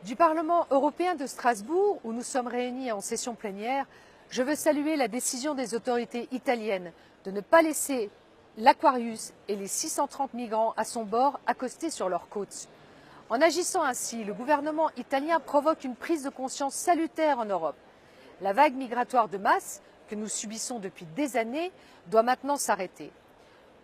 Du Parlement européen de Strasbourg, où nous sommes réunis en session plénière, je veux saluer la décision des autorités italiennes de ne pas laisser l'Aquarius et les 630 migrants à son bord accoster sur leurs côtes. En agissant ainsi, le gouvernement italien provoque une prise de conscience salutaire en Europe. La vague migratoire de masse que nous subissons depuis des années doit maintenant s'arrêter.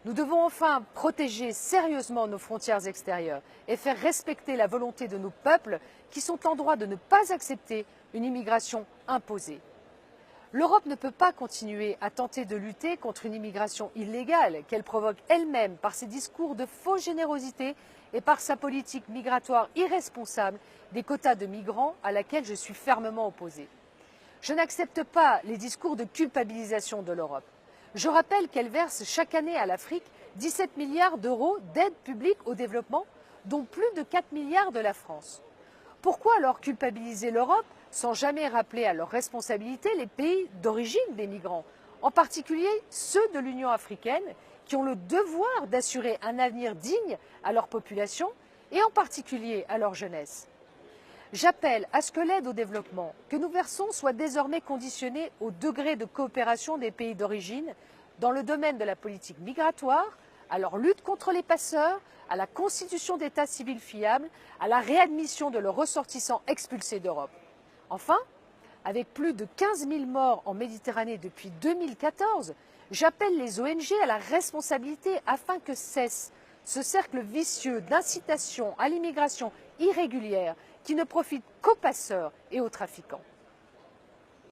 Nous devons enfin protéger sérieusement nos frontières extérieures et faire respecter la volonté de nos peuples qui sont en droit de ne pas accepter une immigration imposée. L'Europe ne peut pas continuer à tenter de lutter contre une immigration illégale qu'elle provoque elle-même par ses discours de fausse générosité et par sa politique migratoire irresponsable des quotas de migrants à laquelle je suis fermement opposée. Je n'accepte pas les discours de culpabilisation de l'Europe. Je rappelle qu'elle verse chaque année à l'Afrique 17 milliards d'euros d'aide publique au développement, dont plus de 4 milliards de la France. Pourquoi alors culpabiliser l'Europe sans jamais rappeler à leur responsabilité les pays d'origine des migrants, en particulier ceux de l'Union africaine qui ont le devoir d'assurer un avenir digne à leur population et en particulier à leur jeunesse? J'appelle à ce que l'aide au développement que nous versons soit désormais conditionnée au degré de coopération des pays d'origine dans le domaine de la politique migratoire, à leur lutte contre les passeurs, à la constitution d'états civils fiables, à la réadmission de leurs ressortissants expulsés d'Europe. Enfin, avec plus de 15 000 morts en Méditerranée depuis 2014, j'appelle les ONG à la responsabilité afin que cesse ce cercle vicieux d'incitation à l'immigration irrégulière qui ne profite qu'aux passeurs et aux trafiquants.